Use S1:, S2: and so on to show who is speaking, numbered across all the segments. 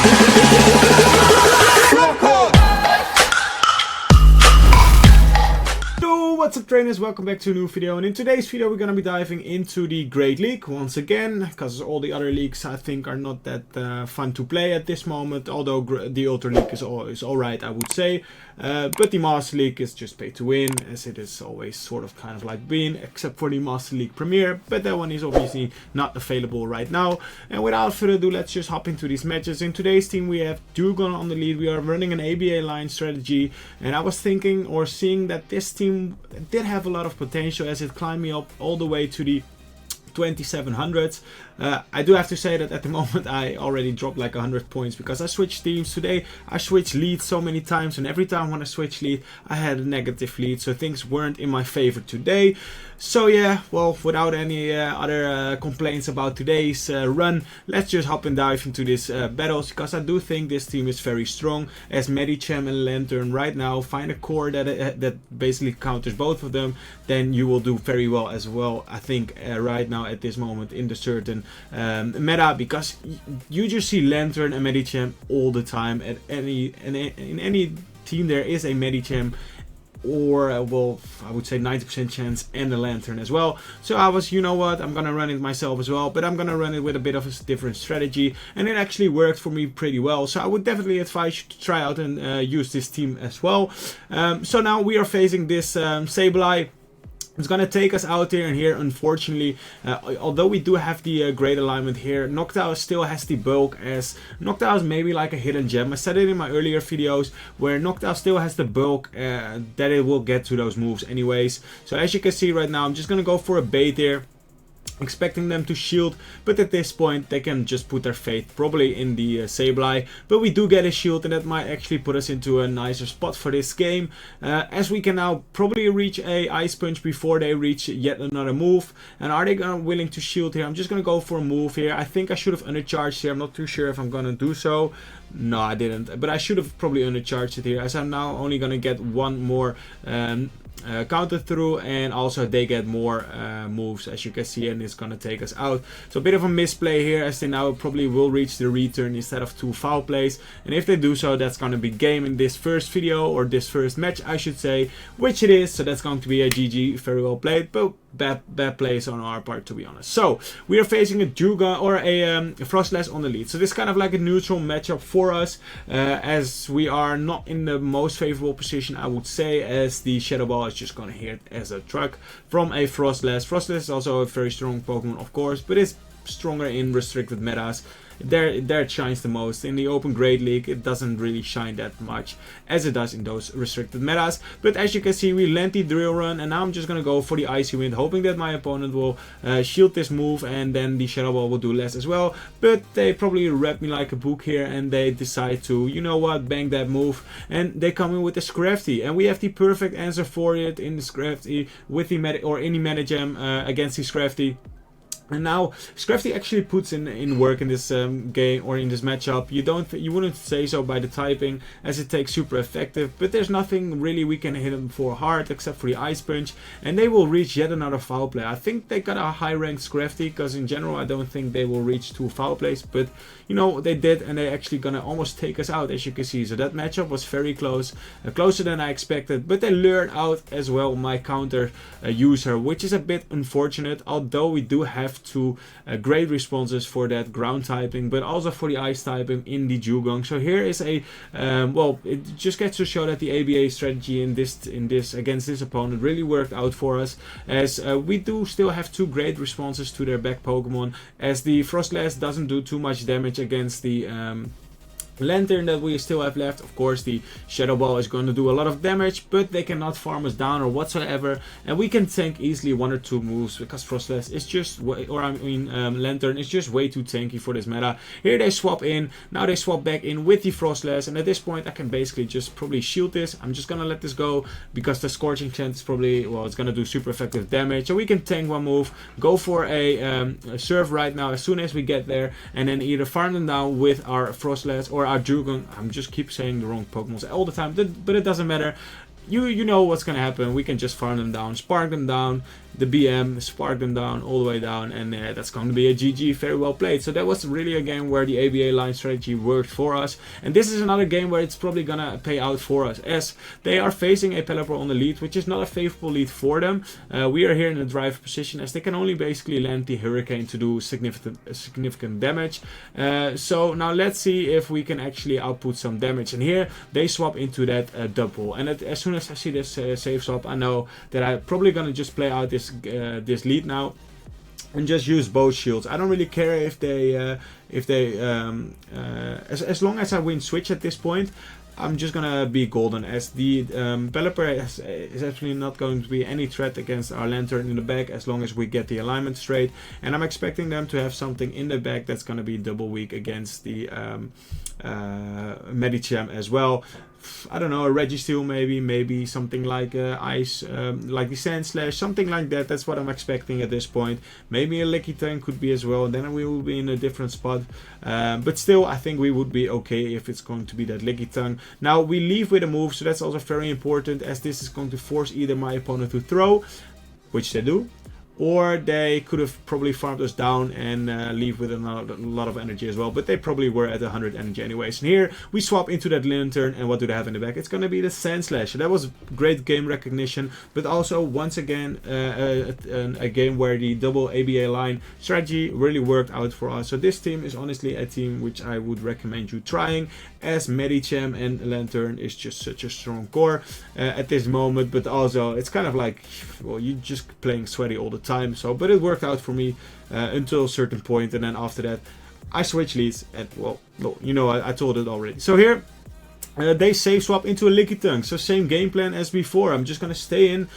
S1: What's up trainers, welcome back to a new video, and in today's video we're going to be diving into the Great League once again, because all the other leagues I think are not that fun to play at this moment, although the Ultra League is alright, I would say, but the Master League is just pay to win, as it is always sort of kind of like being, except for the Master League Premier, but that one is obviously not available right now. And without further ado, let's just hop into these matches. In today's team we have WINCON on the lead. We are running an ABA line strategy, and I was thinking or seeing that this team did have a lot of potential as it climbed me up all the way to the 2700s. I do have to say that at the moment I already dropped like 100 points because I switched teams today. I switched leads so many times, and every time when I switched lead I had a negative lead, so things weren't in my favor today. So yeah, well, without any other complaints about today's run, let's just hop and dive into this battles, because I do think this team is very strong. As Medicham and Lantern right now, find a core that basically counters both of them, then you will do very well as well, I think, right now at this moment in the certain meta, because you just see Lantern and Medicham all the time. At in any team there is a Medicham, or well, I would say 90% chance, and the Lantern as well. So I was, you know what, I'm gonna run it myself as well, but I'm gonna run it with a bit of a different strategy, and it actually worked for me pretty well. So I would definitely advise you to try out and use this team as well. So now we are facing this Sableye. It's gonna take us out here, and here unfortunately, although we do have the great alignment here, Noctowl still has the bulk, as Noctowl is maybe like a hidden gem. I said it in my earlier videos where Noctowl still has the bulk that it will get to those moves anyways. So as you can see right now, I'm just gonna go for a bait here, expecting them to shield, but at this point they can just put their faith probably in the Sableye. But we do get a shield, and that might actually put us into a nicer spot for this game, as we can now probably reach a Ice Punch before they reach yet another move. And are they willing to shield here? I'm just gonna go for a move here. I think I should have undercharged here. I'm not too sure if I'm gonna do so. No, I didn't, but I should have probably undercharged it here, as I'm now only gonna get one more counter through, and also they get more moves, as you can see, and it's gonna take us out. So a bit of a misplay here, as they now probably will reach the return instead of 2 foul plays, and if they do so, that's gonna be game in this first video, or this first match I should say, which it is. So that's going to be a GG, very well played, but bad plays on our part, to be honest. So we are facing a Juga or a Frostless on the lead, so this is kind of like a neutral matchup for us, as we are not in the most favorable position, I would say, as the Shadow Ball is just gonna hit as a truck from a Frostless. Frostless is also a very strong Pokemon, of course, but it's stronger in restricted metas. There it shines the most. In the Open Great League it doesn't really shine that much as it does in those restricted metas. But as you can see, we land the Drill Run, and now I'm just gonna go for the Icy Wind, hoping that my opponent will shield this move, and then the Shadow Ball will do less as well. But they probably wrap me like a book here, and they decide to, you know what, bang that move, and they come in with the Scrafty, and we have the perfect answer for it in the Scrafty with the in the Medicham against the Scrafty. And now Scrafty actually puts in work in this game, or in this matchup. You wouldn't say so by the typing, as it takes super effective, but there's nothing really we can hit them for hard except for the Ice Punch, and they will reach yet another foul play. I think they got a high ranked Scrafty, because in general I don't think they will reach 2 foul plays, but you know, they did, and they're actually gonna almost take us out, as you can see. So that matchup was very close, closer than I expected, but they lured out as well my counter user, which is a bit unfortunate, although we do have to great responses for that ground typing, but also for the ice typing in the Dugong. So here is a well, it just gets to show that the ABA strategy in this against this opponent really worked out for us, as we do still have 2 great responses to their back Pokemon, as the Frostless doesn't do too much damage against the Lantern that we still have left. Of course, the Shadow Ball is going to do a lot of damage, but they cannot farm us down or whatsoever, and we can tank easily 1 or 2 moves, because Frostless is just Lantern is just way too tanky for this meta. Here they swap in, now they swap back in with the Frostless, and at this point I can basically just probably shield this. I'm just gonna let this go, because the Scorching Chant is probably, well, it's gonna do super effective damage, so we can tank 1 move, go for a Surf right now as soon as we get there, and then either farm them down with our Frostless or our Dugong. I'm just keep saying the wrong Pokemon all the time, but it doesn't matter. You know what's gonna happen. We can just farm them down, spark them down, the BM, spark them down all the way down, and that's going to be a GG. Very well played. So that was really a game where the ABA line strategy worked for us, and this is another game where it's probably gonna pay out for us, as they are facing a Pelipper on the lead, which is not a favorable lead for them. We are here in the driver position, as they can only basically land the Hurricane to do significant damage. So now let's see if we can actually output some damage, and here they swap into that double, and as soon as I see this save swap, I know that I'm probably gonna just play out this lead now and just use both shields. I don't really care if they as long as I win switch at this point, I'm just gonna be golden, as the Pelipper is actually not going to be any threat against our Lantern in the back as long as we get the alignment straight, and I'm expecting them to have something in the back that's gonna be double weak against the Medicham as well. I don't know, a Registeel maybe something like Ice, like the Sand Slash, something like that. That's what I'm expecting at this point. Maybe a Licky Tongue could be as well, then we will be in a different spot. But still, I think we would be okay if it's going to be that Licky Tongue. Now, we leave with a move, so that's also very important, as this is going to force either my opponent to throw, which they do, or they could have probably farmed us down and leave with a lot of energy as well. But they probably were at 100 energy anyways. And here we swap into that Lantern, and what do they have in the back? It's going to be the Sand Slash. So that was great game recognition, but also once again a game where the double ABA line strategy really worked out for us. So this team is honestly a team which I would recommend you trying, as Medicham and Lantern is just such a strong core at this moment. But also it's kind of like, well, you're just playing sweaty all the time. So, but it worked out for me until a certain point, and then after that I switch leads, and well, no, you know, I told it already. So here they save swap into a Licky Tongue. So same game plan as before. I'm just going to stay in,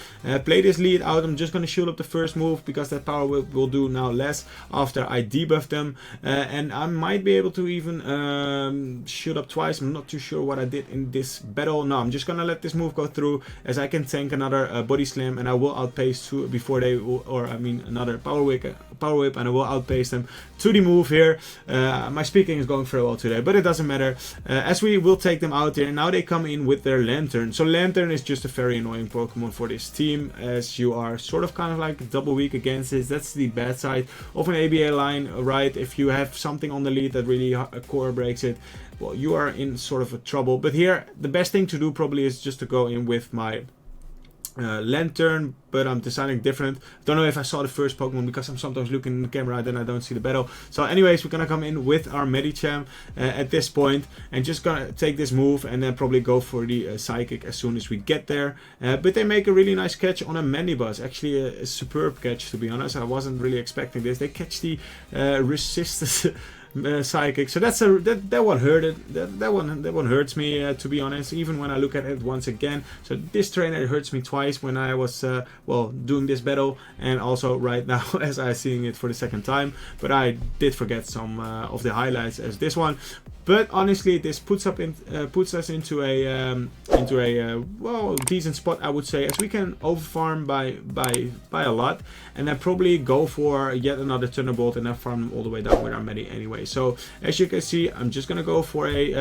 S1: play this lead out. I'm just going to shield up the first move, because that power whip will do now less after I debuff them. And I might be able to even shield up twice. I'm not too sure what I did in this battle. No, I'm just going to let this move go through, as I can tank another body slam, and I will outpace two before they will, or I mean another power whip, and I will outpace them to the move here. My speaking is going very well today, but it doesn't matter, as we will take them out there. Now they come in with their Lantern. So Lantern is just a very annoying Pokemon for this team, as you are sort of kind of like double weak against it. That's the bad side of an ABA line, right? If you have something on the lead that really core breaks it, well, you are in sort of a trouble. But here the best thing to do probably is just to go in with my Lantern, but I'm deciding different. Don't know if I saw the first Pokemon, because I'm sometimes looking in the camera then I don't see the battle. So anyways, we're gonna come in with our Medicham at this point, and just gonna take this move and then probably go for the Psychic as soon as we get there. But they make a really nice catch on a Mandibuzz, actually a superb catch, to be honest. I wasn't really expecting this. They catch the resistance Psychic, so that's that one hurted. That one hurts me, to be honest, even when I look at it once again. So this trainer hurts me twice, when I was well, doing this battle, and also right now as I'm seeing it for the second time. But I did forget some of the highlights as this one. But honestly, this puts us into a well, decent spot, I would say, as we can overfarm by a lot, and then probably go for yet another Thunderbolt, and then farm all the way down with our Medi anyway. So as you can see, I'm just gonna go for a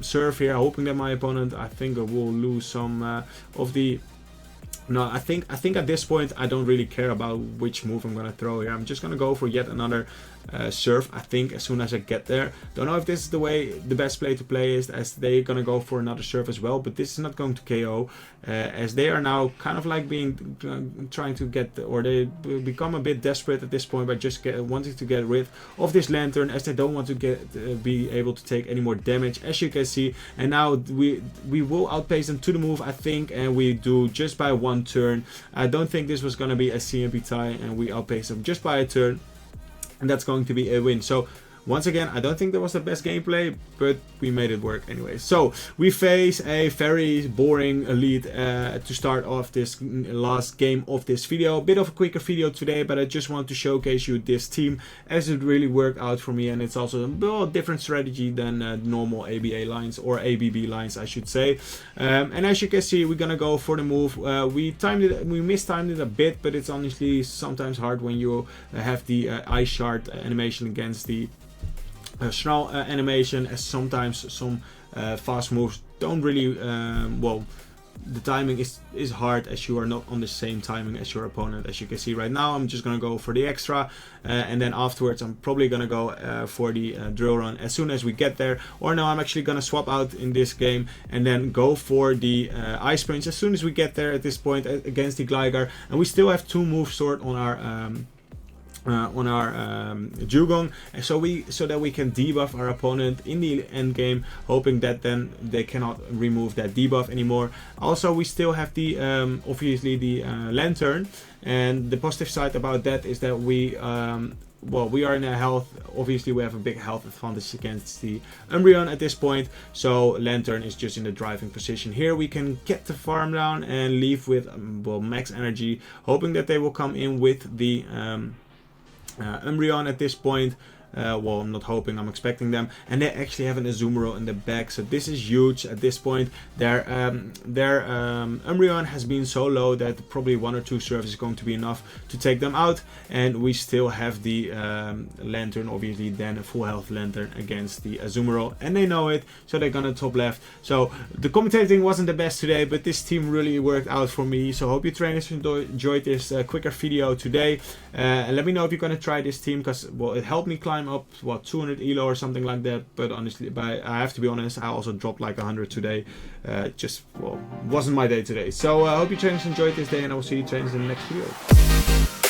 S1: Surf here, hoping that my opponent, I think, will lose some of the. No, I think at this point I don't really care about which move I'm gonna throw here. I'm just gonna go for yet another Surf, I think, as soon as I get there. Don't know if this is the best play to play is, as they're gonna go for another Surf as well, but this is not going to KO, as they are now kind of like trying to get, or they become a bit desperate at this point by just wanting to get rid of this Lantern, as they don't want to be able to take any more damage, as you can see. And now we will outpace them to the move, I think, and we do just by one turn. I don't think this was gonna be a CMP tie, and we outpace them just by a turn, and that's going to be a win. So once again, I don't think that was the best gameplay, but we made it work anyway. So we face a very boring lead to start off this last game of this video. A bit of a quicker video today, but I just want to showcase you this team, as it really worked out for me, and it's also a different strategy than normal ABA lines, or ABB lines, I should say. And as you can see, we're gonna go for the move. We mistimed it a bit, but it's honestly sometimes hard when you have the Ice Shard animation against the Snarl animation, as sometimes some fast moves don't really well, the timing is hard, as you are not on the same timing as your opponent. As you can see right now, I'm just gonna go for the extra, and then afterwards I'm probably gonna go for the drill run as soon as we get there. Or no, I'm actually gonna swap out in this game and then go for the ice punch as soon as we get there at this point against the Gligar. And we still have 2 moves stored on our Dugong, so that we can debuff our opponent in the end game, hoping that then they cannot remove that debuff anymore. Also, we still have the obviously the Lantern, and the positive side about that is that we well, we are in a health, obviously we have a big health advantage against the Umbreon at this point, so Lantern is just in the driving position. Here we can get the farm down and leave with well, max energy, hoping that they will come in with the Umbreon at this point. Well, I'm not hoping, I'm expecting them, and they actually have an Azumarill in the back, so this is huge at this point. Their Umbreon has been so low that probably 1 or 2 serves is going to be enough to take them out, and we still have the Lantern, obviously, then a full health Lantern against the Azumarill, and they know it, so they're gonna top left. So the commentating wasn't the best today, but this team really worked out for me, so hope you trainers enjoyed this quicker video today, and let me know if you're gonna try this team, because well, it helped me climb up what 200 elo or something like that. But honestly, I have to be honest, I also dropped like 100 today. Just well, wasn't my day today. So I hope you trainers enjoyed this day, and I will see you trainers in the next video.